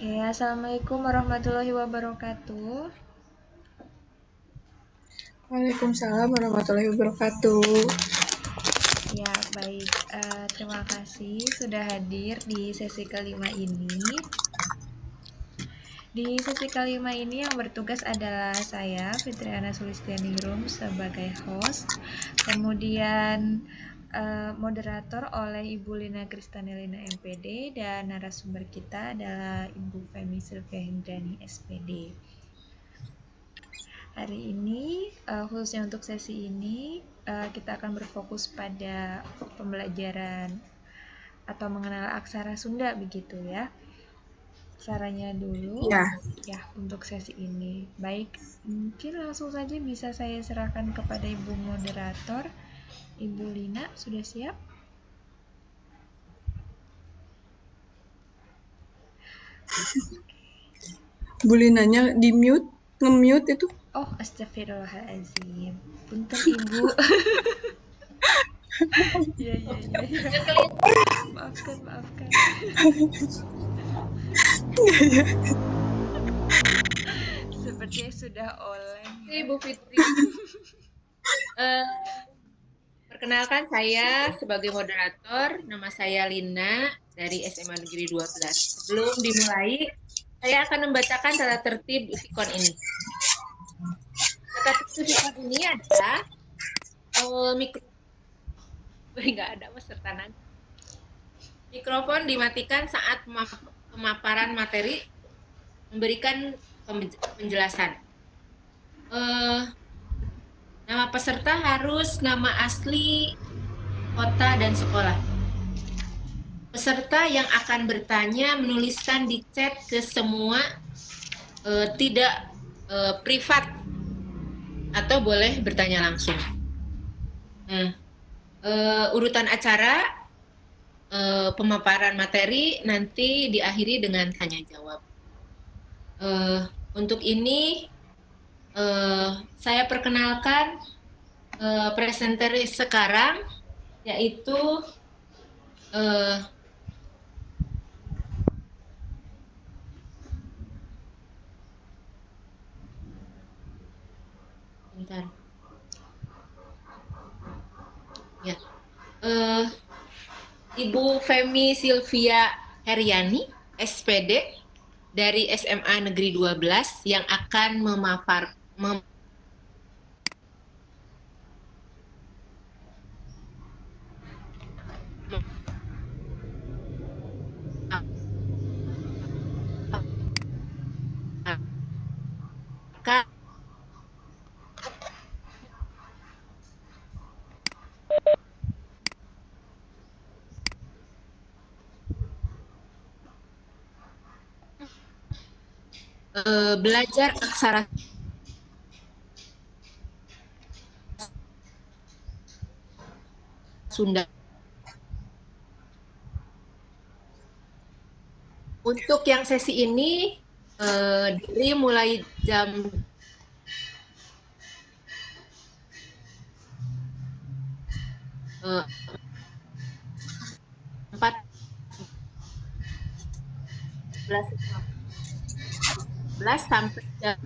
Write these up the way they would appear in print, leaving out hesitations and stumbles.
Oke, Assalamualaikum warahmatullahi wabarakatuh. Waalaikumsalam warahmatullahi wabarakatuh. Ya, baik. Terima kasih sudah hadir di sesi kelima ini. Di sesi kelima ini yang bertugas adalah saya, Fitriana Sulistianingrum, sebagai host. Kemudian moderator oleh Ibu Lina Kristanelina MPD dan narasumber kita adalah Ibu Femi Sylvia Hindrani SPD. Hari ini, khususnya untuk sesi ini, kita akan berfokus pada pembelajaran atau mengenal aksara Sunda begitu ya. Caranya dulu ya untuk sesi ini. Baik, mungkin langsung saja bisa saya serahkan kepada Ibu Moderator. Ibu Lina, sudah siap? Bu Linanya di mute, nge-mute itu. Oh, astagfirullahaladzim. Punten Ibu. Iya. Maafkan. Sepertinya sudah oleng. Ibu Fitri. Perkenalkan saya sebagai moderator, nama saya Lina dari SMA Negeri 12. Sebelum dimulai, saya akan membacakan tata tertib Usikon ini. Tata tertib Usikon ini adalah mikrofon dimatikan saat pemaparan materi, memberikan penjelasan. Nama peserta harus nama asli, kota, dan sekolah. Peserta yang akan bertanya menuliskan di chat ke semua, tidak privat, atau boleh bertanya langsung. Urutan acara, pemaparan materi nanti diakhiri dengan tanya jawab. Untuk ini, saya perkenalkan presenter sekarang, yaitu Ibu Femi Sylvia Heriani, SPD, dari SMA Negeri 12 yang akan belajar aksara Sunda. Untuk yang sesi ini dari mulai jam 14 sampai jam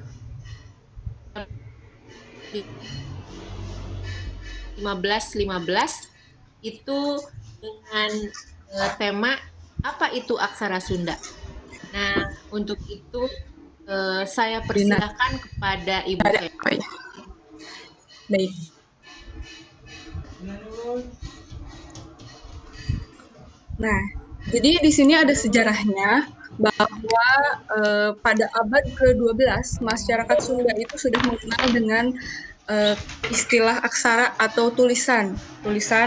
15.15 itu dengan tema apa itu aksara Sunda. Nah, untuk itu saya persilakan kepada Ibu Femi. Baik. Nah, jadi di sini ada sejarahnya bahwa pada abad ke-12 masyarakat Sunda itu sudah mengenal dengan istilah aksara atau tulisan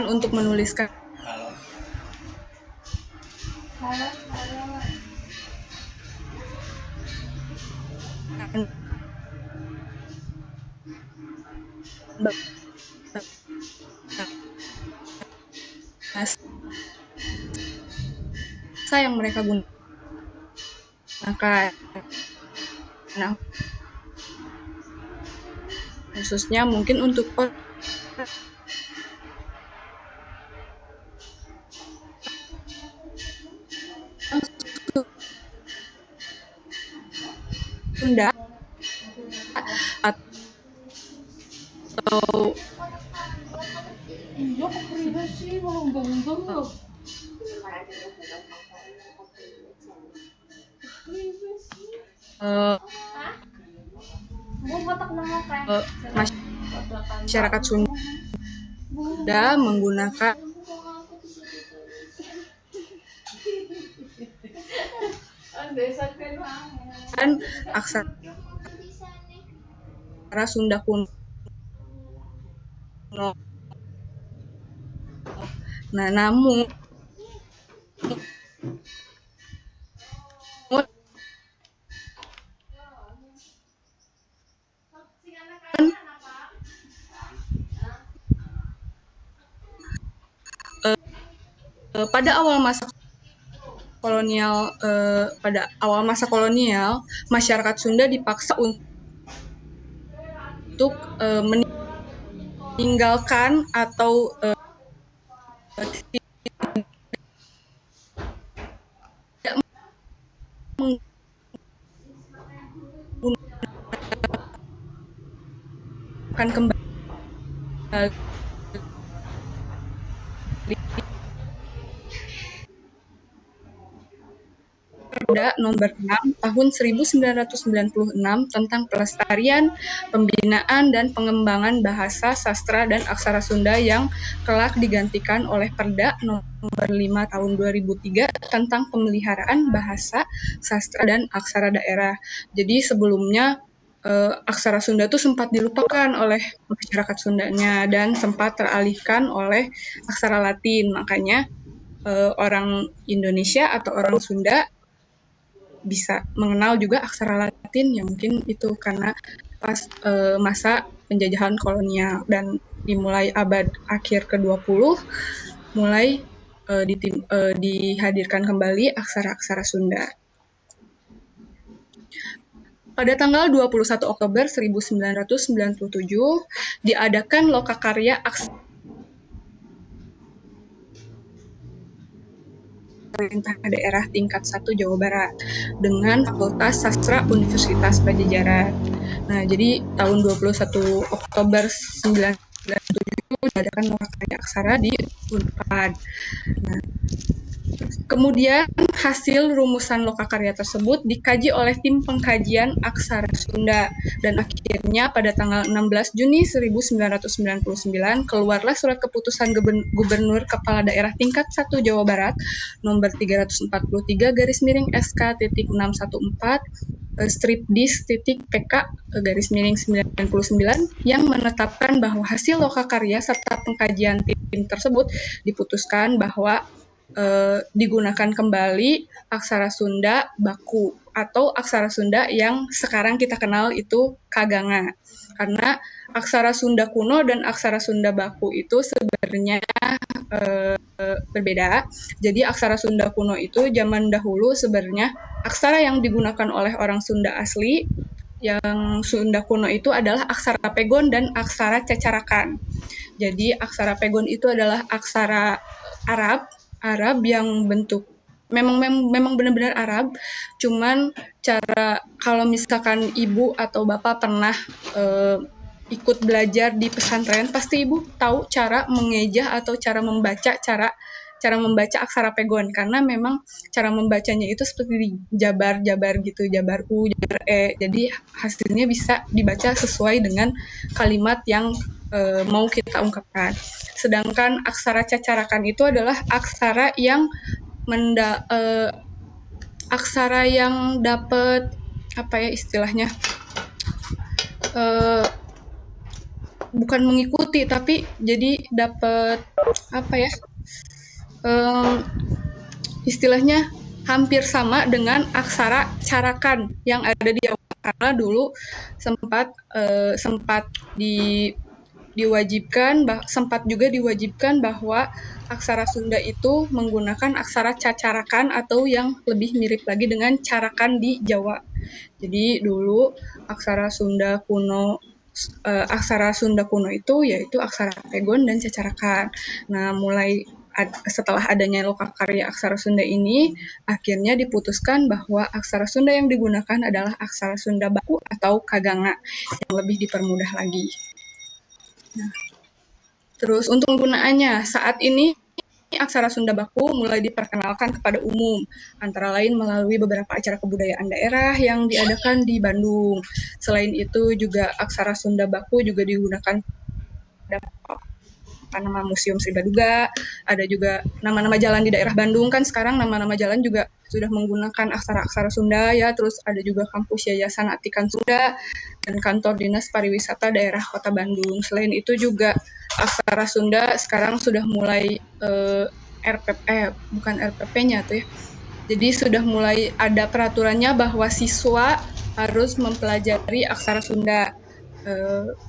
untuk menuliskan. Bahasa yang mereka gunakan. Nah, khususnya mungkin untuk masyarakat Sunda menggunakan aksara Sunda kuno. Nah, namun pada awal masa kolonial, masyarakat Sunda dipaksa untuk meninggalkan atau tidak menggunakan kembali Perda Nomor 6 Tahun 1996 tentang pelestarian, pembinaan, dan pengembangan bahasa, sastra, dan aksara Sunda yang kelak digantikan oleh Perda Nomor 5 Tahun 2003 tentang pemeliharaan bahasa, sastra, dan aksara daerah. Jadi sebelumnya aksara Sunda itu sempat dilupakan oleh masyarakat Sundanya dan sempat teralihkan oleh aksara Latin. Makanya orang Indonesia atau orang Sunda bisa mengenal juga aksara Latin, yang mungkin itu karena pas masa penjajahan kolonial, dan dimulai abad akhir ke-20 mulai dihadirkan kembali aksara-aksara Sunda. Pada tanggal 21 Oktober 1997 diadakan Lokakarya Aksara Pemerintah Daerah Tingkat 1 Jawa Barat dengan Fakultas Sastra Universitas Padjadjaran. Nah, jadi tahun 21 Oktober 1997 diadakan Lokakarya Aksara di Unpad. Nah, kemudian hasil rumusan lokakarya tersebut dikaji oleh tim pengkajian aksara Sunda, dan akhirnya pada tanggal 16 Juni 1999 keluarlah surat keputusan Gubernur Kepala Daerah Tingkat 1 Jawa Barat nomor 343/SK.614/PK-99 yang menetapkan bahwa hasil lokakarya serta pengkajian tim tersebut diputuskan bahwa digunakan kembali aksara Sunda baku atau aksara Sunda yang sekarang kita kenal itu kaganga. Karena aksara Sunda kuno dan aksara Sunda baku itu sebenarnya berbeda. Jadi aksara Sunda kuno itu zaman dahulu sebenarnya aksara yang digunakan oleh orang Sunda asli. Yang Sunda kuno itu adalah aksara pegon dan aksara cacarakan. Jadi aksara pegon itu adalah aksara Arab yang bentuk memang benar-benar Arab, cuman cara kalau misalkan ibu atau bapak pernah ikut belajar di pesantren, pasti ibu tahu cara mengejah atau cara membaca aksara pegon, karena memang cara membacanya itu seperti jabar gitu, jabar U, jabar E, jadi hasilnya bisa dibaca sesuai dengan kalimat yang mau kita ungkapkan. Sedangkan aksara cacarakan itu adalah aksara yang dapat apa ya istilahnya, bukan mengikuti tapi jadi dapat apa ya, istilahnya hampir sama dengan aksara carakan yang ada di Jawa, karena dulu sempat diwajibkan bahwa aksara Sunda itu menggunakan aksara cacarakan atau yang lebih mirip lagi dengan carakan di Jawa. Jadi dulu aksara Sunda kuno itu yaitu aksara pegon dan cacarakan. Nah, setelah adanya Lokakarya Aksara Sunda ini, akhirnya diputuskan bahwa aksara Sunda yang digunakan adalah aksara Sunda baku atau kaganga yang lebih dipermudah lagi. Terus untuk penggunaannya, saat ini aksara Sunda baku mulai diperkenalkan kepada umum, antara lain melalui beberapa acara kebudayaan daerah yang diadakan di Bandung. Selain itu juga aksara Sunda baku juga digunakan nama Museum Sri Baduga, ada juga nama-nama jalan di daerah Bandung, kan sekarang nama-nama jalan juga sudah menggunakan aksara-aksara Sunda ya, terus ada juga kampus Yayasan Atikan Sunda dan kantor Dinas Pariwisata daerah Kota Bandung. Selain itu juga aksara Sunda sekarang sudah mulai bukan RPP-nya tuh ya. Jadi sudah mulai ada peraturannya bahwa siswa harus mempelajari aksara Sunda.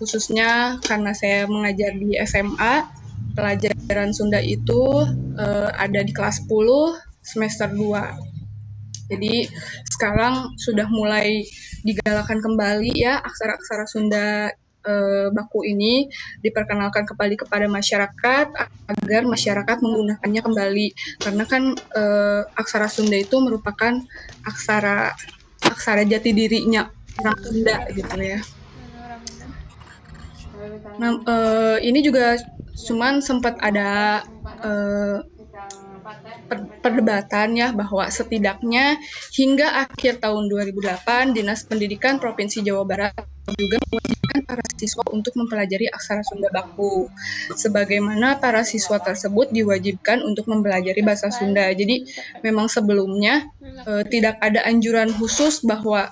Khususnya karena saya mengajar di SMA, pelajaran Sunda itu ada di kelas 10 semester 2. Jadi sekarang sudah mulai digalakan kembali ya aksara-aksara Sunda baku ini diperkenalkan kembali kepada masyarakat agar masyarakat menggunakannya kembali, karena kan aksara Sunda itu merupakan aksara jati dirinya orang Sunda gitu ya. Nah, ini juga cuman sempat ada perdebatan ya bahwa setidaknya hingga akhir tahun 2008 Dinas Pendidikan Provinsi Jawa Barat juga mewajibkan para siswa untuk mempelajari aksara Sunda baku. Sebagaimana para siswa tersebut diwajibkan untuk mempelajari bahasa Sunda. Jadi memang sebelumnya tidak ada anjuran khusus bahwa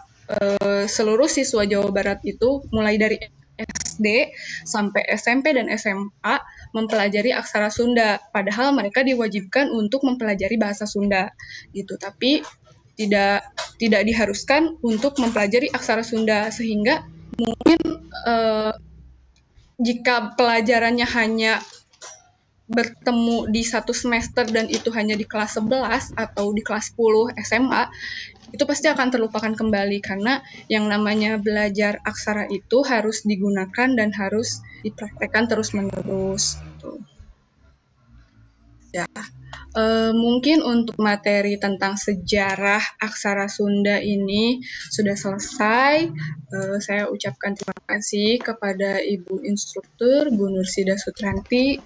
seluruh siswa Jawa Barat itu mulai dari SD sampai SMP dan SMA mempelajari aksara Sunda, padahal mereka diwajibkan untuk mempelajari bahasa Sunda gitu. Tapi tidak diharuskan untuk mempelajari aksara Sunda, sehingga mungkin jika pelajarannya hanya bertemu di satu semester dan itu hanya di kelas 11 atau di kelas 10 SMA, itu pasti akan terlupakan kembali, karena yang namanya belajar aksara itu harus digunakan dan harus dipraktekkan terus-menerus. Gitu. Ya, mungkin untuk materi tentang sejarah aksara Sunda ini sudah selesai. Saya ucapkan terima kasih kepada Ibu Instruktur Bu Nursida Sutranti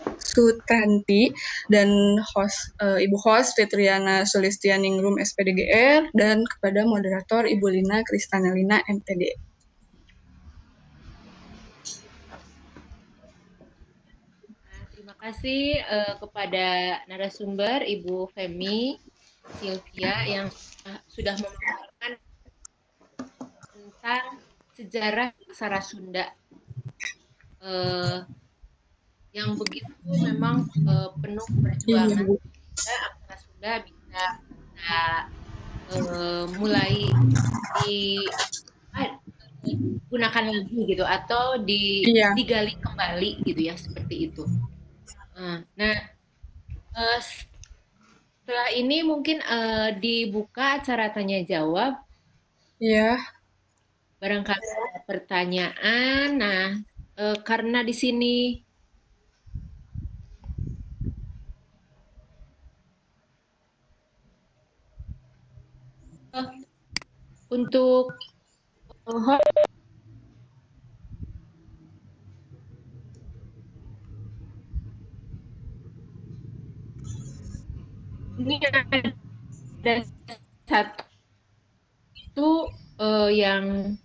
dan Ibu host Fitriana Sulistianingrum SPDGR, dan kepada moderator Ibu Lina Kristanelina MPD. Terima kasih kepada narasumber Ibu Femi Sylvia yang sudah memaparkan tentang sejarah aksara Sunda yang begitu memang penuh perjuangan. Aksara Sunda bisa mulai digunakan lagi gitu, atau digali kembali gitu ya, seperti itu. Nah, setelah ini mungkin dibuka acara tanya jawab. Iya. Barangkali ada pertanyaan. Nah, karena di sini untuk ini ada satu yang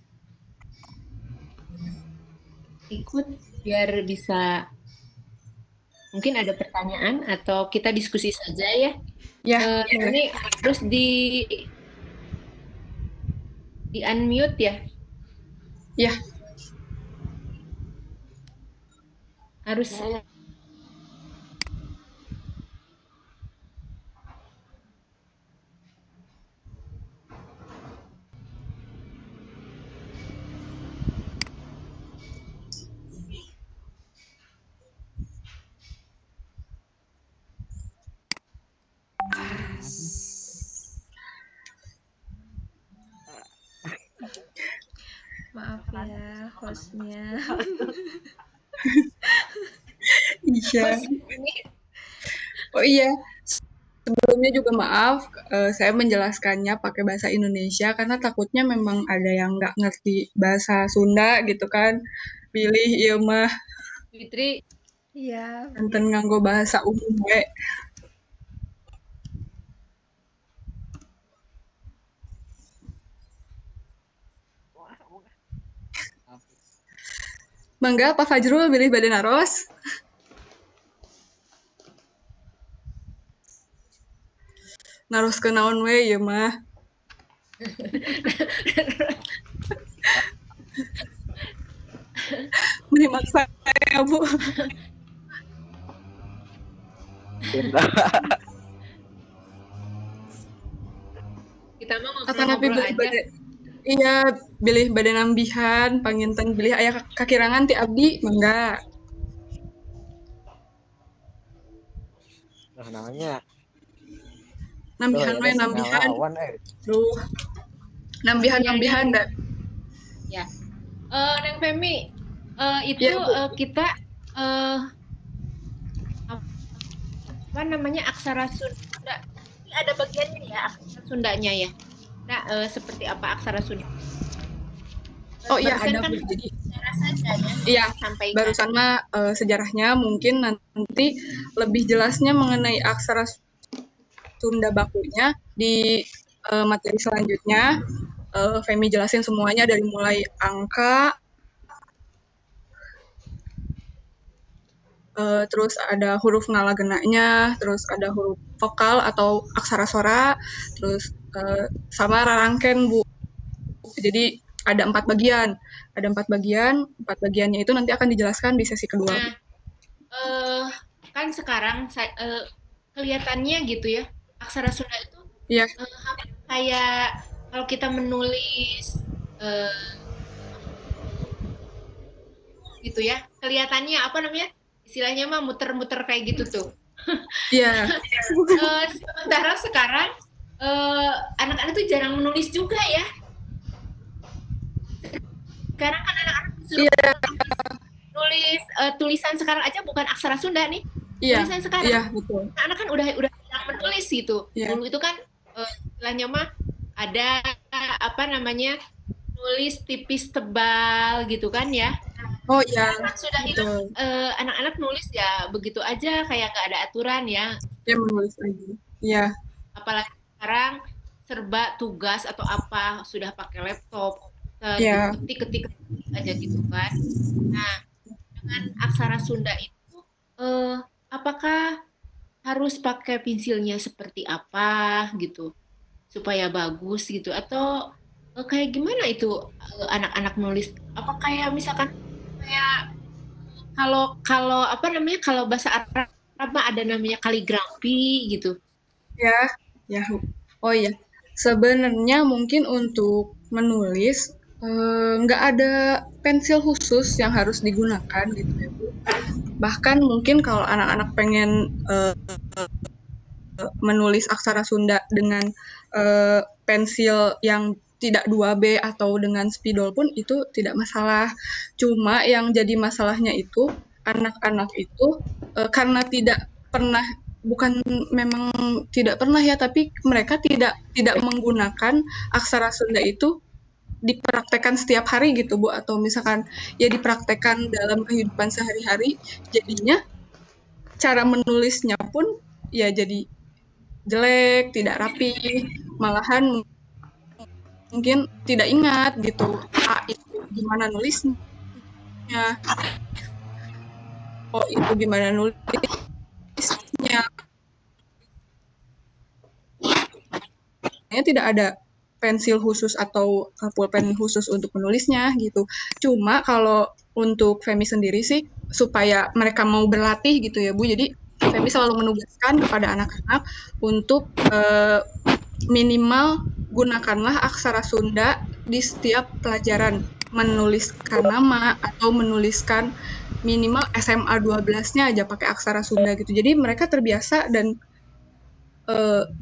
ikut biar bisa, mungkin ada pertanyaan atau kita diskusi saja ya. Ya. Ini harus di unmute ya. Ya. Harus. Maaf ya hostnya. Iya. Oh iya, sebelumnya juga maaf, saya menjelaskannya pakai bahasa Indonesia karena takutnya memang ada yang nggak ngerti bahasa Sunda gitu kan. Pilih iya mah. Fitri. Iya. Enten nganggo bahasa umum we. Mangga Pak Fajrul pilih Bade naros. Naros ke naon we ieu mah. Meni maksa ya, Bu. Kita mah Atanapi ngobrol-ngobrol bilih aja. bade. Iya, bilih bade nambihan, panginten bilih aya kakirangan ti abdi, mangga. Nah, namanya Nambihan we ada nambihan. ngelawan Duh. Nambihan da. Ya. Neng Femi, itu Ya, Bu. kita apa namanya aksara Sunda. Ini ada bagiannya ya aksara Sundanya ya. Nah, seperti apa aksara Sunda? Oh iya Barusan ada kan Bu. Jadi sejarah saja ya. iya, Sampaikan. barusan mah sejarahnya mungkin nanti lebih jelasnya mengenai aksara Sunda bakunya di materi selanjutnya. Femi jelasin semuanya dari mulai angka, terus ada huruf ngalagenanya, terus ada huruf vokal atau aksara sora, terus sama rarangken Bu. Jadi ada 4 bagian. Ada 4 bagian, 4 bagiannya itu nanti akan dijelaskan di sesi kedua. Nah, kan sekarang kelihatannya gitu ya, aksara Sunda itu Iya. kayak kalau kita menulis gitu ya, kelihatannya apa namanya? Istilahnya mah muter-muter kayak gitu tuh. Iya. Sementara sekarang anak-anak tuh jarang menulis juga ya. Sekarang kan anak-anak disuruh nulis tulisan sekarang aja bukan aksara Sunda nih. Iya. Tulisan sekarang. Iya, betul. Anak kan udah jarang menulis gitu. Iya. Dulu itu kan istilahnya mah ada apa namanya nulis tipis tebal gitu kan ya. Oh iya. Sudah itu anak-anak nulis ya begitu aja kayak nggak ada aturan ya. Ya menulis lagi. Iya. Apalagi sekarang serba tugas atau apa sudah pakai laptop, Iya. ketik aja gitu kan. Nah dengan aksara Sunda itu apakah harus pakai pensilnya seperti apa gitu supaya bagus gitu atau kayak gimana itu anak-anak nulis apa kayak misalkan kayak kalau apa namanya kalau bahasa Arab mah ada namanya kaligrafi gitu. Ya. Oh iya. Sebenarnya mungkin untuk menulis nggak ada pensil khusus yang harus digunakan gitu ya Bu. Bahkan mungkin kalau anak-anak pengen menulis aksara Sunda dengan pensil yang tidak 2B atau dengan spidol pun itu tidak masalah. Cuma yang jadi masalahnya itu anak-anak itu karena tidak pernah bukan memang tidak pernah ya, tapi mereka tidak menggunakan aksara Sunda itu dipraktekkan setiap hari gitu Bu, atau misalkan ya dipraktekkan dalam kehidupan sehari-hari, jadinya cara menulisnya pun ya jadi jelek, tidak rapi, malahan mungkin tidak ingat gitu A itu gimana nulisnya, O itu gimana nulisnya. Tidak ada pensil khusus atau pulpen khusus untuk menulisnya gitu. Cuma kalau untuk Femi sendiri sih supaya mereka mau berlatih gitu ya Bu, jadi Femi selalu menugaskan kepada anak-anak untuk minimal gunakanlah aksara Sunda di setiap pelajaran, menuliskan nama atau menuliskan minimal SMA 12-nya aja pakai aksara Sunda gitu. Jadi mereka terbiasa dan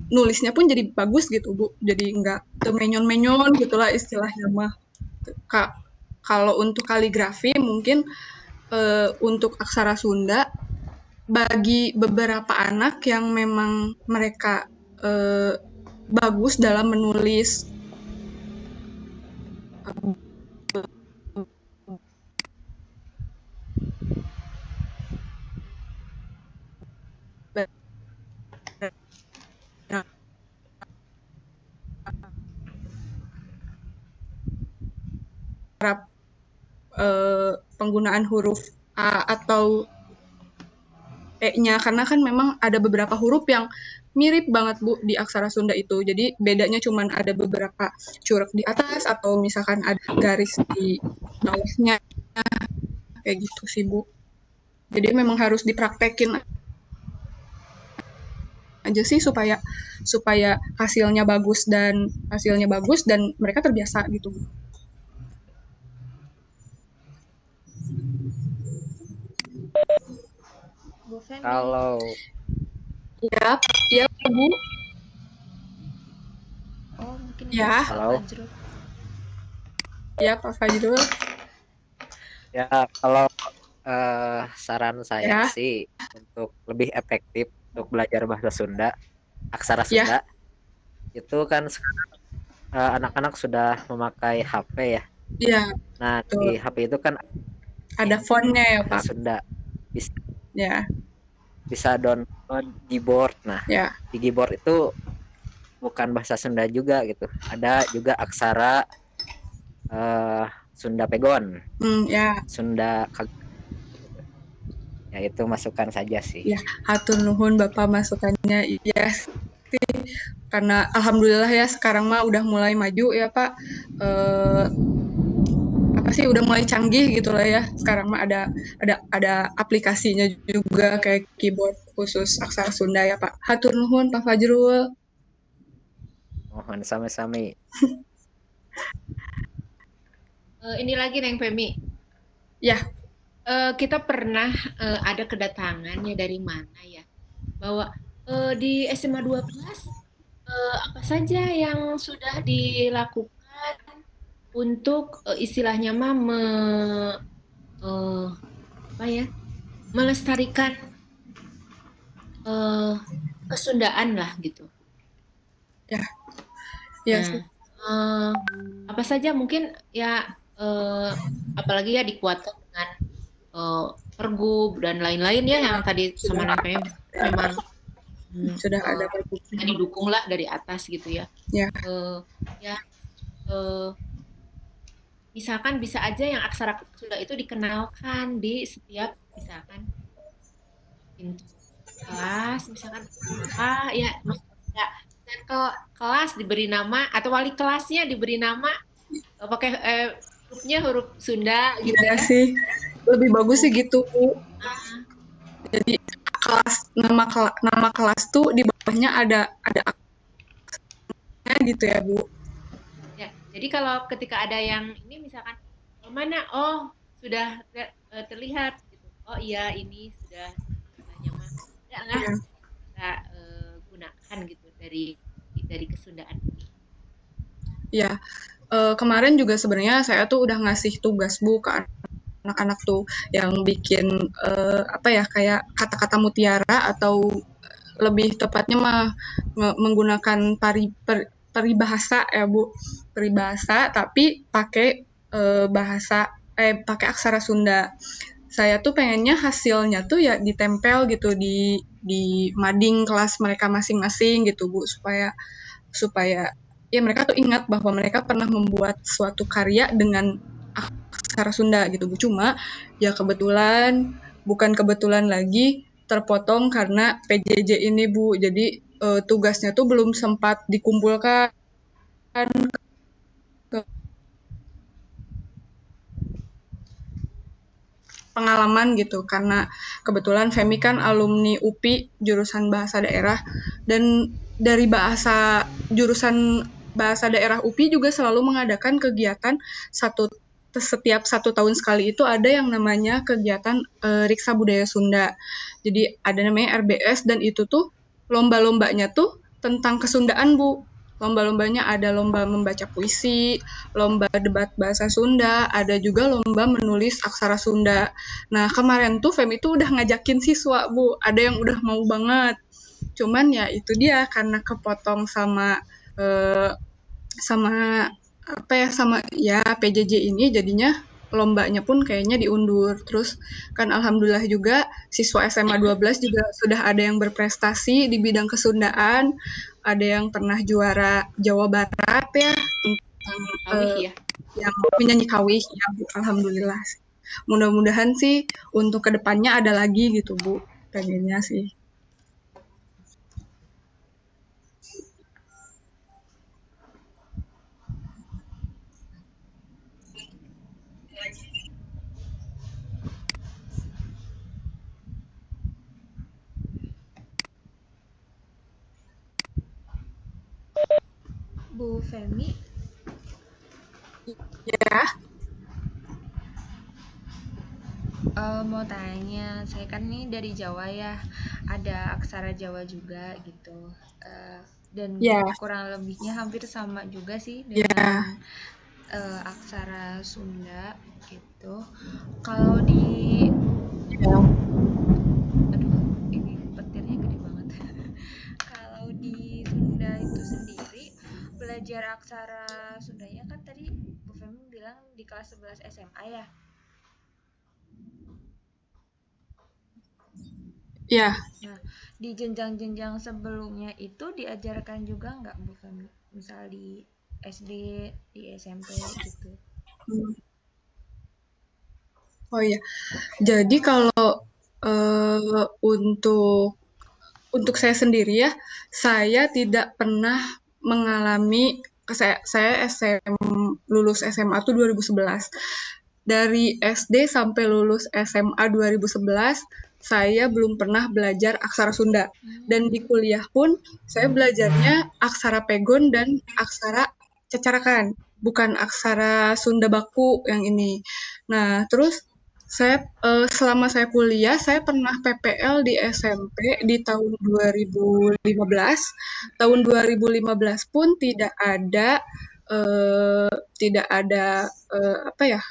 nulisnya pun jadi bagus gitu Bu. Jadi nggak menyon-menyon gitulah istilahnya mah. Kalau untuk kaligrafi mungkin untuk aksara Sunda bagi beberapa anak yang memang mereka bagus dalam menulis penggunaan huruf A atau E-nya, karena kan memang ada beberapa huruf yang mirip banget Bu di aksara Sunda itu. Jadi bedanya cuman ada beberapa curug di atas atau misalkan ada garis di bawahnya kayak gitu sih Bu. Jadi memang harus dipraktekin aja sih supaya hasilnya bagus dan mereka terbiasa gitu Bu. Bu Femi. Kalau Ya Bu. Oh, mungkin Ya. Pak Halo. Fajrul. Ya Pak Fajrul. ya kalau saran saya Ya. sih untuk lebih efektif untuk belajar bahasa Sunda, aksara Ya. Sunda, itu kan sekarang anak-anak sudah memakai HP ya. Iya, Nah, di HP itu kan ada fontnya ya bahasa Pak. Sunda, Ya, bisa download keyboard. Nah, ya. di keyboard itu bukan bahasa Sunda juga gitu. Ada juga aksara Sunda Pegon, Ya. Sunda ya itu masukan saja sih. Ya, hatur nuhun Bapak masukannya. Iya sih. Karena alhamdulillah ya sekarang mah udah mulai maju ya Pak. Udah mulai canggih gitu lah ya. Sekarang mah ada aplikasinya juga kayak keyboard khusus aksara Sunda ya Pak. Hatur nuhun Pak Fajrul. Mohon sami-sami. Ini lagi Neng Femi. Ya. Kita pernah ada kedatangannya dari mana ya? Bahwa di SMA 12 apa saja yang sudah dilakukan untuk istilahnya mah melestarikan kesundaan lah gitu. Ya. Ya. Nah, apa saja mungkin ya apalagi ya dikuatkan dengan pergub dan lain-lain ya yang tadi sama Neng memang sudah ada didukung lah dari atas gitu ya. Ya. Misalkan bisa aja yang aksara Sunda itu dikenalkan di setiap misalkan pintu kelas, misalkan ya maksudnya dan kelas diberi nama atau wali kelasnya diberi nama pakai hurufnya huruf Sunda gitu ya sih. Lebih bagus sih gitu Bu. Jadi nama kelas tuh di bawahnya ada gitu ya Bu. Ya, jadi kalau ketika ada yang ini misalkan mana sudah terlihat gitu. Oh iya ini sudah misalnya mah kita gunakan gitu dari kesundaan ini. Ya. Kemarin juga sebenarnya saya tuh udah ngasih tugas Bu ke anak-anak tuh yang bikin kayak kata-kata mutiara atau lebih tepatnya mah menggunakan peribahasa ya Bu, peribahasa tapi pakai pakai aksara Sunda. Saya tuh pengennya hasilnya tuh ya ditempel gitu di mading kelas mereka masing-masing gitu Bu, supaya ya mereka tuh ingat bahwa mereka pernah membuat suatu karya dengan aksara Sunda gitu Bu. Cuma ya bukan kebetulan lagi terpotong karena PJJ ini Bu. Jadi tugasnya tuh belum sempat dikumpulkan pengalaman gitu, karena kebetulan Femi kan alumni UPI jurusan bahasa daerah, dan dari jurusan bahasa daerah UPI juga selalu mengadakan kegiatan setiap 1 tahun sekali itu ada yang namanya kegiatan Riksa Budaya Sunda. Jadi ada namanya RBS dan itu tuh lomba-lombanya tuh tentang kesundaan Bu. Lomba-lombanya ada lomba membaca puisi, lomba debat bahasa Sunda, ada juga lomba menulis aksara Sunda. Nah kemarin tuh Femi tuh udah ngajakin siswa Bu, ada yang udah mau banget. Cuman ya itu dia karena kepotong sama PJJ ini jadinya lombanya pun kayaknya diundur. Terus kan alhamdulillah juga siswa SMA 12 juga sudah ada yang berprestasi di bidang kesundaan, ada yang pernah juara Jawa Barat ya tentang yang penyanyi kawih ya Bu. Alhamdulillah. Mudah-mudahan sih untuk kedepannya ada lagi gitu Bu, pengennya sih. Bu Femi, Ya, mau tanya, saya kan nih dari Jawa ya, ada aksara Jawa juga gitu. Dan ya, kurang lebihnya hampir sama juga sih ya. dengan aksara Sunda gitu. Kalau di Ya. aduh ini petirnya gede banget. Kalau di Sunda itu sendiri belajar aksara Sundanya kan tadi Bu Femi bilang di kelas 11 SMA ya. Ya, Nah, di jenjang-jenjang sebelumnya itu diajarkan juga nggak Bu Femi? Misal di SD, di SMP gitu. oh iya. Jadi kalau untuk saya sendiri ya, saya tidak pernah mengalami saya lulus SMA tuh 2011. Dari SD sampai lulus SMA 2011, saya belum pernah belajar aksara Sunda. Dan di kuliah pun saya belajarnya aksara pegon dan aksara cacarakan, bukan aksara Sunda baku yang ini. Nah, terus selama saya kuliah, saya pernah PPL di SMP di tahun 2015. Tahun 2015 pun tidak ada apa ya?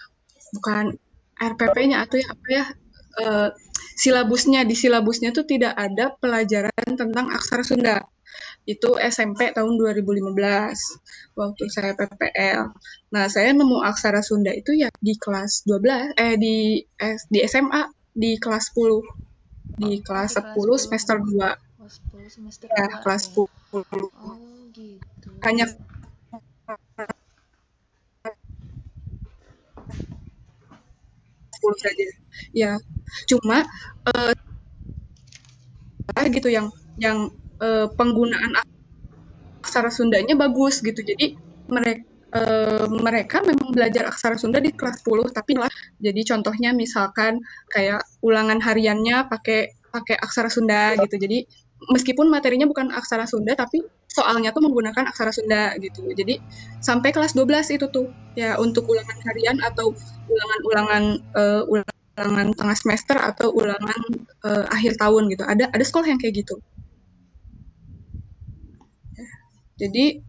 Bukan RPP-nya atau ya apa ya? eh, silabusnya tuh tidak ada pelajaran tentang aksara Sunda. Itu SMP tahun 2015 waktu saya PPL. Nah, saya nemu aksara Sunda itu ya di kelas 12 di SMA di kelas 10 di kelas Di kelas 10 10, semester 2 kelas 10 semester ya 2 kelas ya. 10 Oh, gitu. hanya 10 saja ya, cuma gitu yang penggunaan aksara Sundanya bagus gitu. Jadi mereka memang belajar aksara Sunda di kelas 10 tapi lah jadi contohnya misalkan kayak ulangan hariannya pakai pakai aksara Sunda gitu. Jadi meskipun materinya bukan aksara Sunda tapi soalnya tuh menggunakan aksara Sunda gitu. Jadi sampai kelas 12 itu tuh ya untuk ulangan harian atau ulangan-ulangan ulangan tengah semester atau ulangan akhir tahun gitu. Ada sekolah yang kayak gitu. Jadi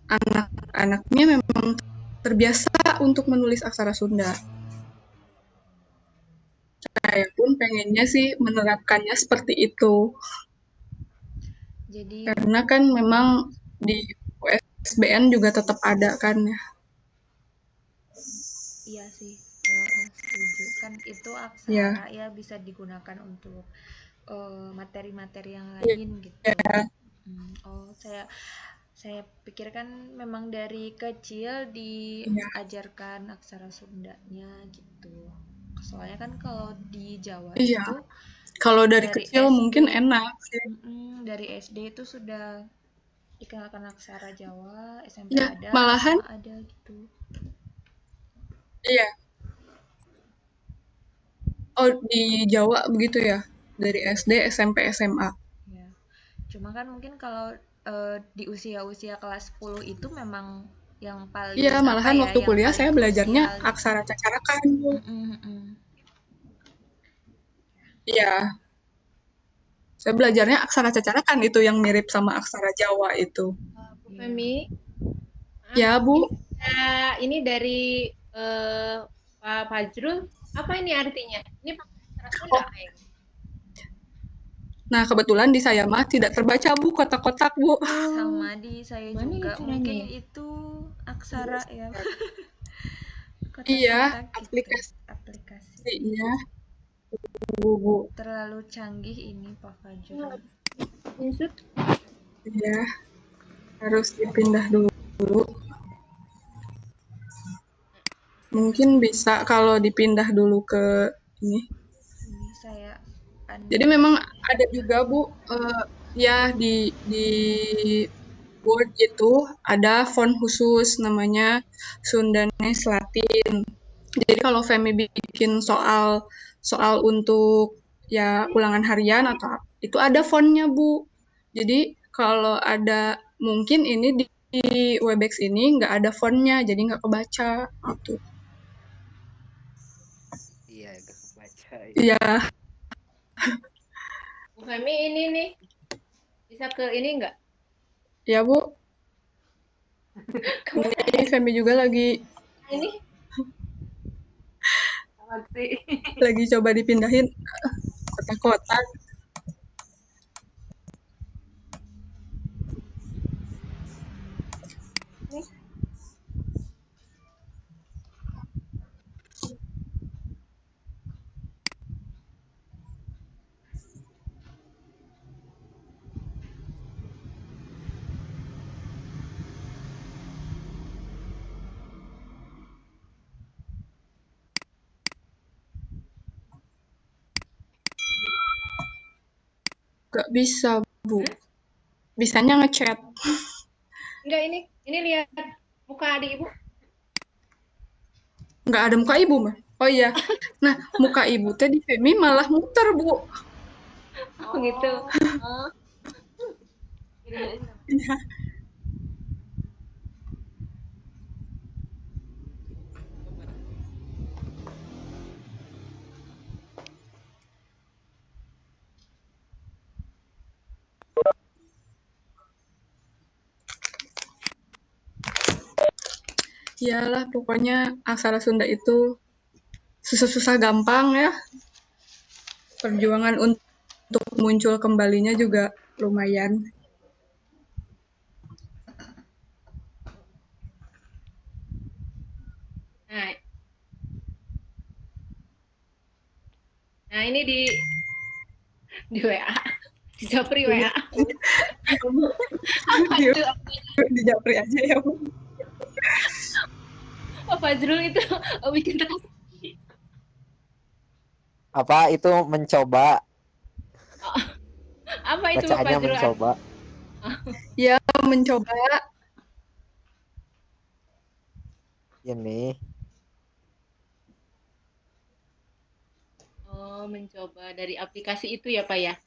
anak-anaknya memang terbiasa untuk menulis aksara Sunda. Saya pun pengennya sih menerapkannya seperti itu. Jadi Karena kan memang di USBN juga tetap ada kan ya. iya sih, setuju. Kan itu Ya, aksara ya bisa digunakan untuk materi-materi yang ya, lain gitu. Oh, saya pikirkan memang dari kecil ya. diajarkan aksara Sundanya gitu. Soalnya kan kalau di Jawa Iya. itu Kalau dari dari kecil mungkin SD, enak sih. dari SD itu sudah dikenalkan aksara Jawa, SMP Ya, ada, malahan SMA ada gitu. iya. Oh, di Jawa begitu ya. Dari SD, SMP, SMA. Ya. Cuma kan mungkin kalau di usia-usia kelas 10 itu memang yang Iya, paling apa malahan ya, waktu yang kuliah paling saya belajarnya krusial gitu. aksara cacarakan. Iya, saya belajarnya aksara cacarakan itu yang mirip sama aksara Jawa itu. Bu Iya. Femi, maaf, Ya, Bu. ini dari Pak Fajrul, apa ini artinya? Ini pakai aksara Sunda Oh, kayaknya. nah kebetulan di saya mah tidak terbaca Bu kotak-kotak Bu. Sama di saya Gimana juga caranya mungkin ya? itu aksara ya. Iya, Kotak-kotak gitu, aplikasi. aplikasinya Bu. Terlalu canggih ini Pak Fajrul. Insut. Iya, harus dipindah dulu. Mungkin bisa kalau dipindah dulu ke ini. Ini saya Jadi memang ada juga Bu, ya di Word itu ada font khusus namanya Sundanese Latin. Jadi kalau Femi bikin soal soal untuk ya ulangan harian atau itu ada fontnya Bu. Jadi kalau ada mungkin ini di Webex ini nggak ada fontnya, jadi nggak kebaca gitu. Iya, gak kebaca. Iya, Bu Femi ini nih, bisa ke ini nggak? ya Bu. Ini Femi juga lagi Ini? Ngerti. lagi coba dipindahin kotak-kotak. Nih. Gak bisa, Bu. Hah? Bisanya ngechat. Enggak ini lihat muka adik ibu. Nggak ada muka ibu, mah. Oh iya. Nah, muka ibu teh di Femi malah muter, Bu. Oh gitu. Oh. Iya. Iyalah, pokoknya aksara Sunda itu susah-susah gampang ya. Perjuangan untuk muncul kembalinya juga lumayan. Nah, nah ini di WA. Di Japri WA. Apa Di, itu? di Japri aja ya, Bu. Oh, Fazrul itu bikin teka. Apa itu mencoba? Apa itu Pak Bacaannya Fazrul? mencoba. Ya, mencoba. Ini. Oh, mencoba dari aplikasi itu ya, Pak ya?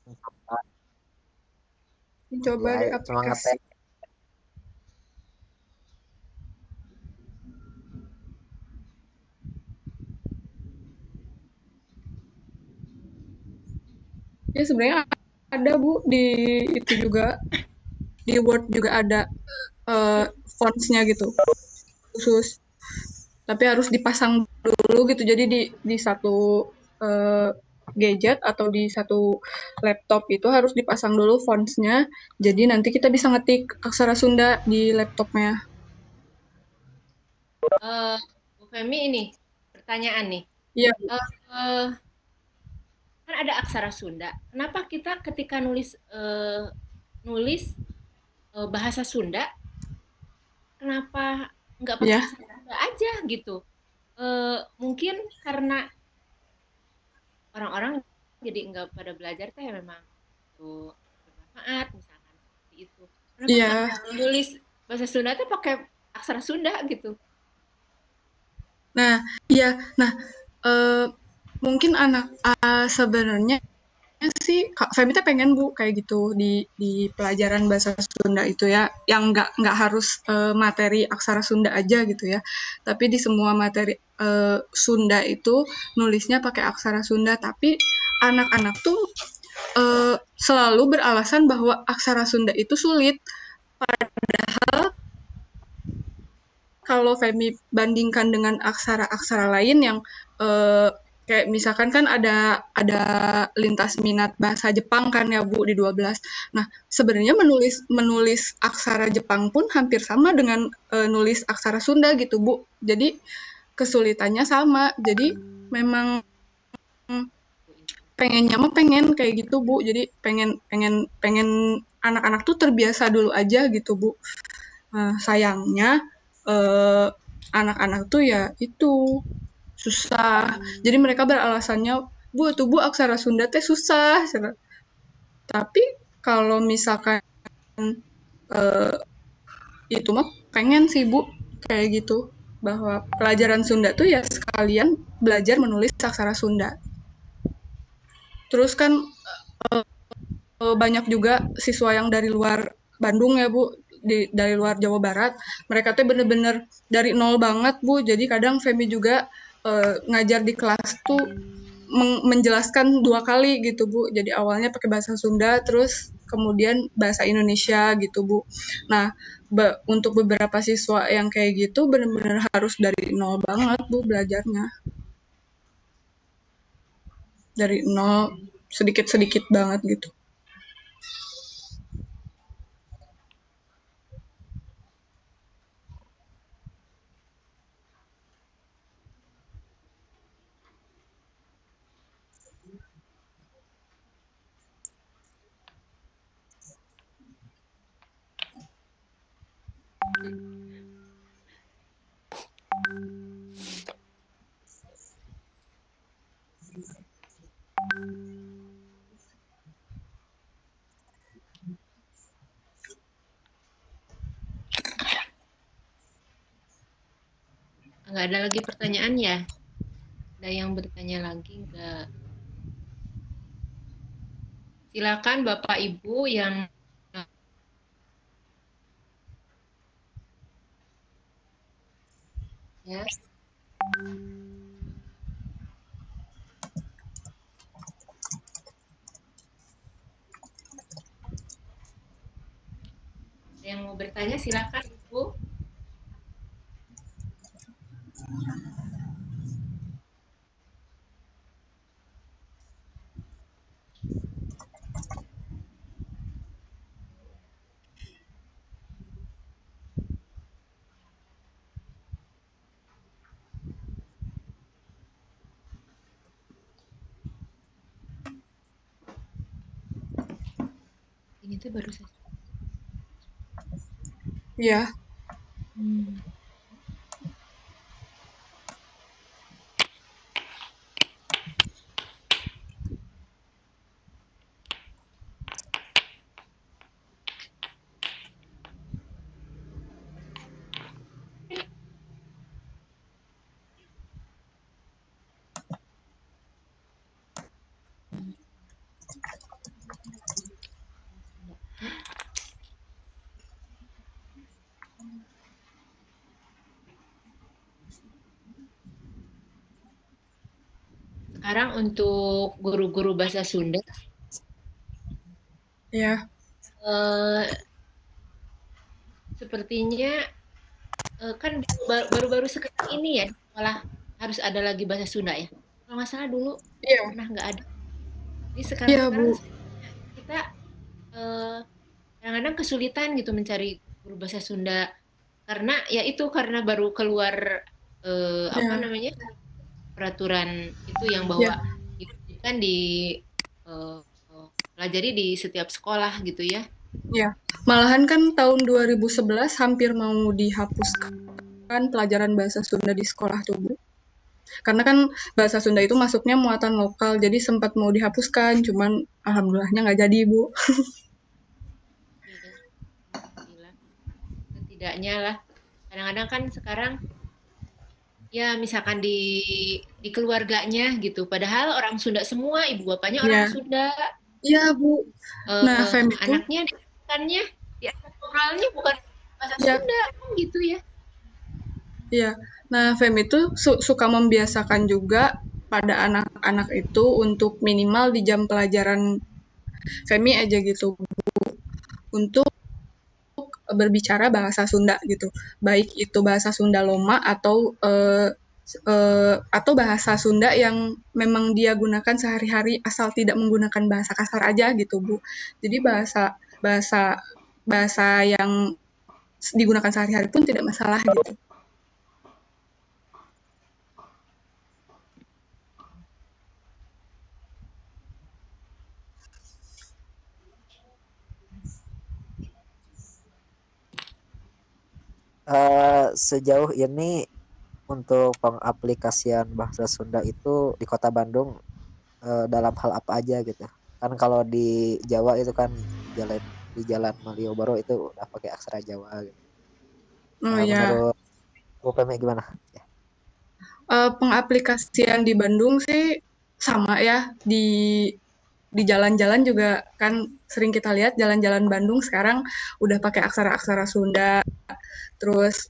Mencoba Ya, di cuma aplikasi. ngetek. Ya, sebenarnya ada, Bu, di itu juga. Di Word juga ada fonts-nya gitu, khusus. Tapi harus dipasang dulu gitu. Jadi di satu gadget atau di satu laptop itu harus dipasang dulu fonts-nya. Jadi nanti kita bisa ngetik aksara Sunda di laptopnya. Bu Femi ini pertanyaan nih. Iya, Eh, kan ada aksara Sunda. Kenapa kita ketika nulis bahasa Sunda, kenapa nggak pakai ya, aksara Sunda aja gitu? Mungkin karena orang-orang jadi nggak pada belajar teh memang itu bermanfaat misalkan seperti itu. Kenapa iya. nggak nulis bahasa Sunda tuh pakai aksara Sunda gitu? Nah, iya. Nah, mungkin sebenarnya sih Kak Femi teh pengen Bu kayak gitu di pelajaran bahasa Sunda itu ya, yang nggak harus materi aksara Sunda aja gitu ya, tapi di semua materi Sunda itu nulisnya pakai aksara Sunda. Tapi anak-anak tuh selalu beralasan bahwa aksara Sunda itu sulit. Padahal kalau Femi bandingkan dengan aksara-aksara lain yang kayak misalkan kan ada lintas minat bahasa Jepang kan ya Bu di 12. Nah, sebenarnya menulis aksara Jepang pun hampir sama dengan nulis aksara Sunda gitu Bu. Jadi kesulitannya sama. Jadi memang pengennya mah pengen kayak gitu Bu. Jadi pengen pengen pengen anak-anak tuh terbiasa dulu aja gitu Bu. Sayangnya anak-anak tuh ya itu susah. Jadi mereka beralasannya, Bu aksara Sunda teh susah. Tapi kalau misalkan eh, itu mah pengen sih Bu kayak gitu bahwa pelajaran Sunda tuh ya sekalian belajar menulis aksara Sunda. Terus kan banyak juga siswa yang dari luar Bandung ya Bu, dari luar Jawa Barat. Mereka tuh bener-bener dari nol banget Bu. Jadi kadang Femi juga ngajar di kelas tuh menjelaskan 2 kali gitu Bu. Jadi awalnya pakai bahasa Sunda, terus kemudian bahasa Indonesia gitu Bu. Nah, untuk beberapa siswa yang kayak gitu benar-benar harus dari nol banget Bu belajarnya. Dari nol sedikit-sedikit banget gitu. Nggak ada lagi pertanyaan ya? Ada yang bertanya lagi nggak? Silakan Bapak Ibu yang ya. Yang mau bertanya silakan Ibu. Ini tuh baru saja. Iya. Sekarang untuk guru-guru bahasa Sunda, Iya. Sepertinya kan baru-baru sekarang ini ya malah harus ada lagi bahasa Sunda ya. Kalau nggak salah dulu Iya. pernah nggak ada. Jadi Iya sekarang-sekarang Bu. kita eh, kadang-kadang kesulitan gitu mencari guru bahasa Sunda karena ya itu karena baru keluar apa Iya. namanya peraturan itu yang Iya. bahwa kan di eh, pelajari di setiap sekolah gitu ya. Iya. Malahan kan tahun 2011 hampir mau dihapuskan pelajaran bahasa Sunda di sekolah tuh Bu. Karena kan bahasa Sunda itu masuknya muatan lokal, jadi sempat mau dihapuskan, cuman alhamdulillahnya nggak jadi Bu. Iya, alhamdulillah. Setidaknya lah. Kadang-kadang kan sekarang ya misalkan di keluarganya gitu. Padahal orang Sunda semua, ibu bapaknya orang Iya. Sunda. Iya Bu. Nah Fem itu, Anaknya diajarkannya diajak ngobrolnya bukan bahasa ya, Sunda kan gitu ya. iya. Nah Fem itu suka membiasakan juga pada anak-anak itu untuk minimal di jam pelajaran Femi aja gitu, untuk berbicara bahasa Sunda gitu. Baik itu bahasa Sunda Loma atau bahasa Sunda yang memang dia gunakan sehari-hari asal tidak menggunakan bahasa kasar aja gitu Bu. Jadi bahasa bahasa bahasa yang digunakan sehari-hari pun tidak masalah gitu. Sejauh ini untuk pengaplikasian bahasa Sunda itu di Kota Bandung dalam hal apa aja gitu. Kan kalau di Jawa itu kan di Jalan Malioboro itu udah pakai aksara Jawa gitu. Oh Nah, ya, menurut Bu Peme gimana? Ya. pengaplikasian di Bandung sih sama ya, di jalan-jalan juga kan sering kita lihat jalan-jalan Bandung sekarang udah pakai aksara-aksara Sunda. Terus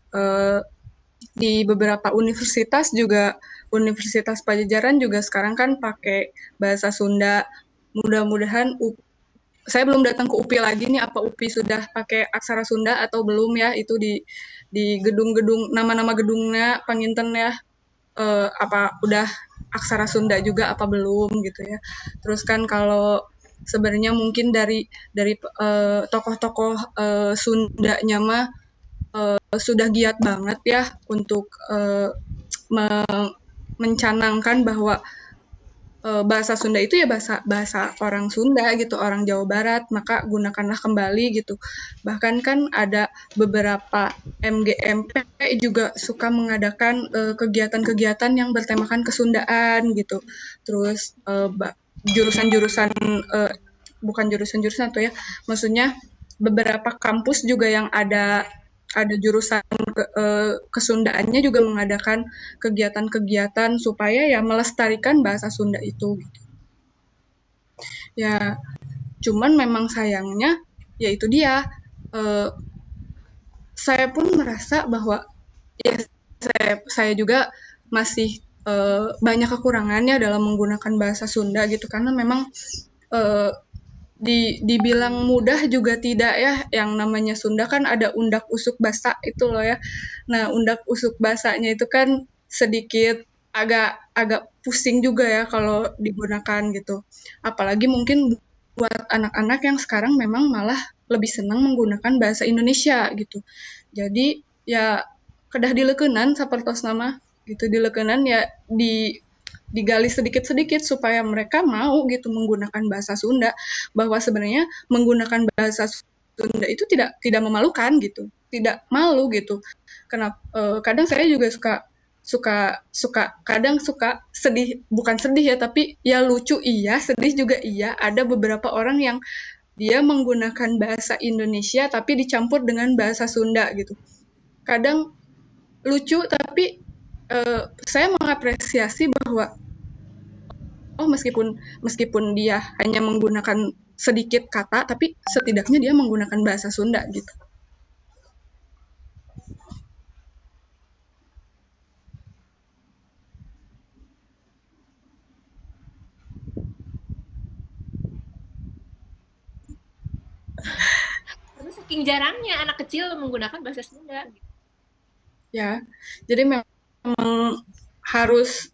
di beberapa universitas juga, Universitas Pajajaran juga sekarang kan pakai bahasa Sunda. Mudah-mudahan saya belum datang ke UPI lagi nih, apa UPI sudah pakai aksara Sunda atau belum ya, itu di gedung-gedung, nama-nama gedungnya, panginten ya, apa udah aksara Sunda juga apa belum gitu ya. Terus kan kalau sebenarnya mungkin dari tokoh-tokoh Sundanya mah sudah giat banget ya untuk mencanangkan bahwa bahasa Sunda itu ya bahasa orang Sunda gitu, orang Jawa Barat, maka gunakanlah kembali gitu. Bahkan kan ada beberapa MGMP juga suka mengadakan kegiatan-kegiatan yang bertemakan kesundaan gitu. Terus jurusan-jurusan bukan jurusan-jurusan tuh ya, maksudnya beberapa kampus juga yang ada jurusan kesundaannya juga mengadakan kegiatan-kegiatan supaya ya melestarikan bahasa Sunda itu gitu. Ya, cuman memang sayangnya ya itu dia, saya pun merasa bahwa ya saya juga masih banyak kekurangannya dalam menggunakan bahasa Sunda gitu, karena memang dibilang mudah juga tidak ya, yang namanya Sunda kan ada undak usuk basa itu loh ya. Nah, undak usuk basanya itu kan sedikit agak pusing juga ya kalau digunakan gitu. Apalagi mungkin buat anak-anak yang sekarang memang malah lebih senang menggunakan bahasa Indonesia gitu. Jadi ya kedah dileukeunan sapertos nama gitu, dileukeunan ya digali sedikit-sedikit supaya mereka mau gitu menggunakan bahasa Sunda, bahwa sebenarnya menggunakan bahasa Sunda itu tidak memalukan gitu, tidak malu gitu. Kenapa kadang saya juga kadang suka sedih, bukan sedih ya, tapi ya lucu iya, sedih juga iya. Ada beberapa orang yang dia menggunakan bahasa Indonesia tapi dicampur dengan bahasa Sunda gitu. Kadang lucu, tapi saya mengapresiasi bahwa meskipun dia hanya menggunakan sedikit kata, tapi setidaknya dia menggunakan bahasa Sunda gitu. Karena saking jarangnya anak kecil menggunakan bahasa Sunda. Ya, jadi memang harus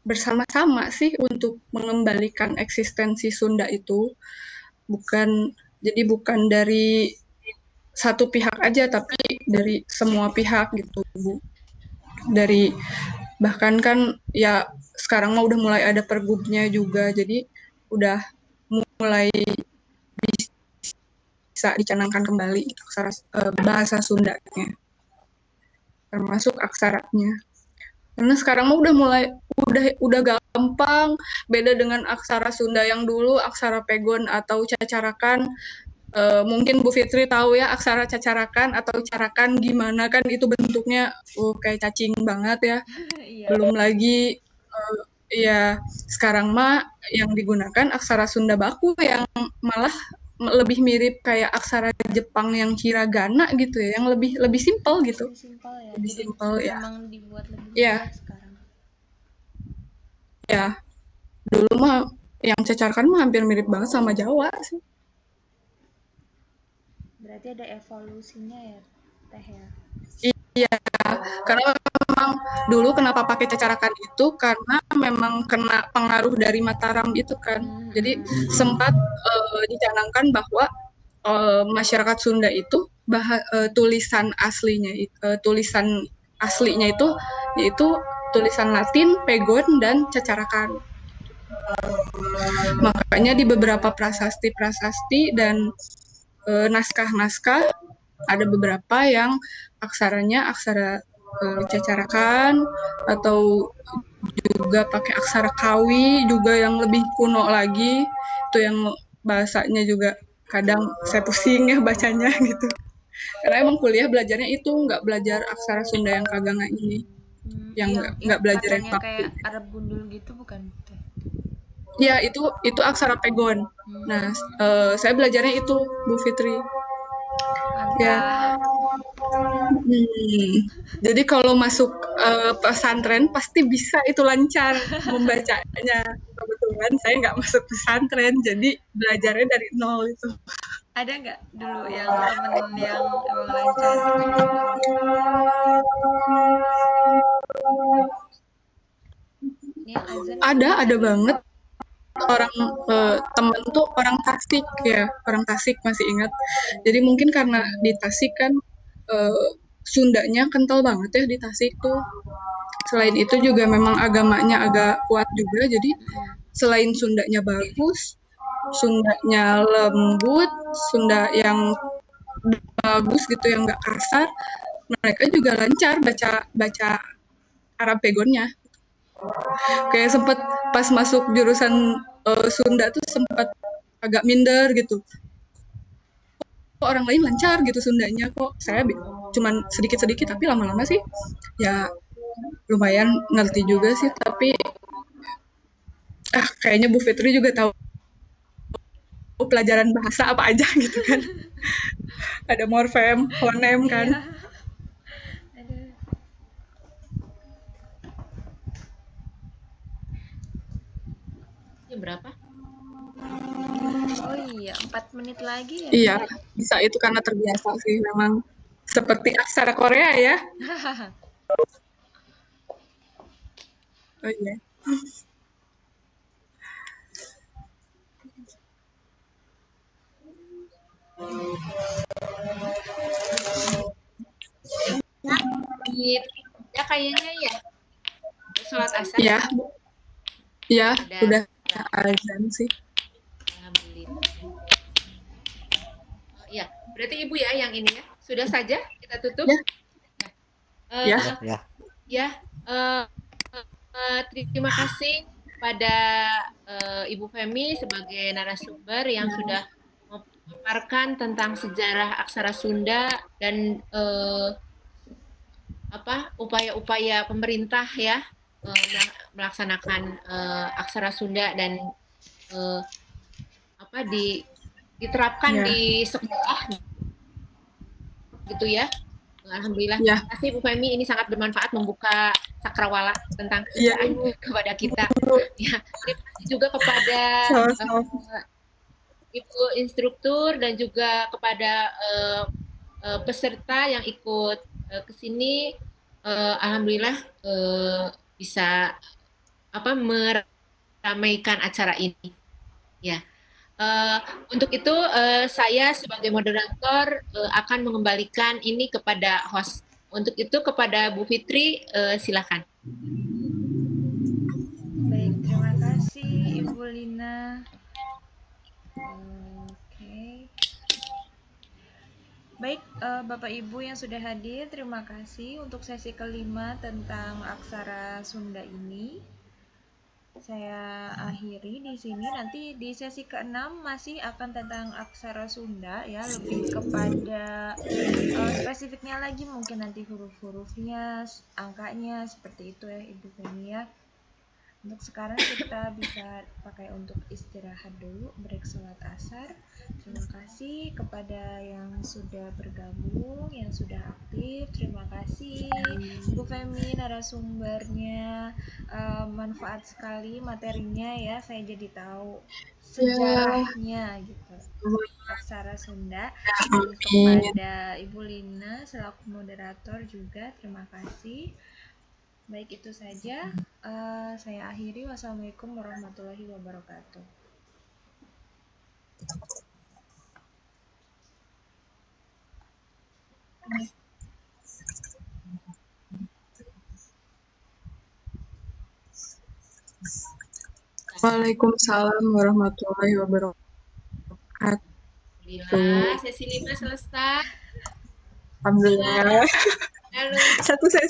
bersama-sama sih untuk mengembalikan eksistensi Sunda itu. Bukan dari satu pihak aja, tapi dari semua pihak gitu, Bu. Bahkan kan ya sekarang mah udah mulai ada pergubnya juga, jadi udah mulai bisa dicanangkan kembali bahasa Sundanya, termasuk aksaranya. Karena sekarang mah udah gampang, beda dengan aksara Sunda yang dulu, aksara pegon atau cacarakan. Mungkin Bu Fitri tahu ya aksara cacarakan atau carakan gimana, kan itu bentuknya kayak cacing banget ya. Belum lagi ya sekarang mah yang digunakan aksara Sunda baku yang malah lebih mirip kayak aksara Jepang yang hiragana gitu ya, yang lebih simpel gitu. Lebih simpel ya. Lebih simpel ya. Memang dibuat lebih ya. mudah sekarang. Ya, dulu mah yang cacarakan mah hampir mirip banget sama Jawa sih. Berarti ada evolusinya ya, Teh ya. Iya, karena memang dulu kenapa pakai cacarakan itu karena memang kena pengaruh dari Mataram itu kan. Jadi sempat dicanangkan bahwa masyarakat Sunda itu tulisan aslinya itu yaitu tulisan Latin, pegon, dan cacarakan. Makanya di beberapa prasasti dan naskah-naskah ada beberapa yang aksaranya aksara cacarakan atau juga pakai aksara kawi juga yang lebih kuno lagi. Itu yang bahasanya juga kadang saya pusing ya bacanya gitu. Karena emang kuliah belajarnya itu nggak belajar aksara Sunda yang kaganga ini, yang nggak belajar yang katanya paku. kayak Arab gundul gitu bukan teh? Ya itu aksara pegon. Nah, saya belajarnya itu Bu Fitri. Ya. Jadi kalau masuk pesantren pasti bisa itu lancar membacanya. Kebetulan saya nggak masuk pesantren, jadi belajarnya dari nol itu. Ada nggak dulu yang temen yang emang lancar? Ini yang azan. Ada banget orang temen tuh orang Tasik ya, orang Tasik masih ingat. Jadi mungkin karena di Tasik kan Sundanya kental banget ya di Tasik tuh. Selain itu juga memang agamanya agak kuat juga, jadi selain Sundanya bagus, Sundanya lembut, Sunda yang bagus gitu, yang nggak kasar, mereka juga lancar baca Arab pegonnya. Kayak sempet pas masuk jurusan Sunda tuh sempat agak minder gitu. Kok orang lain lancar gitu Sundanya, kok saya cuman sedikit-sedikit, tapi lama-lama sih ya lumayan ngerti juga sih. Tapi kayaknya Bu Fitri juga tahu pelajaran bahasa apa aja gitu kan. Ada morfem, fonem kan. Jam berapa? Oh iya, 4 menit lagi ya? Iya, bisa itu karena terbiasa sih memang. Seperti aksara Korea ya. Oh iya. Ya kayaknya ya. Sholat asar. Iya. Iya, udah azan sih. Alhamdulillah. Ya, berarti Ibu ya yang ini ya. Sudah saja kita tutup. Ya. Ya. Terima kasih pada Ibu Femi sebagai narasumber yang sudah memaparkan tentang sejarah aksara Sunda dan upaya-upaya pemerintah ya melaksanakan aksara Sunda dan diterapkan di sekolah gitu ya. Alhamdulillah. Terima kasih Bu Femi, ini sangat bermanfaat membuka cakrawala tentang kesejahteraan kepada kita. Ya, terima kasih juga kepada Ibu instruktur dan juga kepada peserta yang ikut ke sini. Alhamdulillah bisa meramaikan acara ini. Ya. Untuk itu saya sebagai moderator akan mengembalikan ini kepada host. Untuk itu kepada Bu Fitri silakan. Baik, terima kasih Ibu Lina. Oke. Baik, Bapak Ibu yang sudah hadir, terima kasih untuk sesi kelima tentang aksara Sunda ini. Saya akhiri di sini. Nanti di sesi ke-6 masih akan tentang aksara Sunda ya, lebih kepada spesifiknya lagi, mungkin nanti huruf-hurufnya, angkanya, seperti itu ya Ibu Femi ya. Untuk sekarang kita bisa pakai untuk istirahat dulu, break sholat asar. Terima kasih kepada yang sudah bergabung, yang sudah aktif. Terima kasih Bu Femi narasumbernya, manfaat sekali materinya ya. Saya jadi tahu sejarahnya gitu, aksara Sunda. Dan kepada Ibu Lina selaku moderator juga terima kasih. Baik, itu saja. Saya akhiri. Wassalamualaikum warahmatullahi wabarakatuh. Waalaikumsalam warahmatullahi wabarakatuh. Alhamdulillah, sesi 5 selesai. Alhamdulillah. Satu sesi.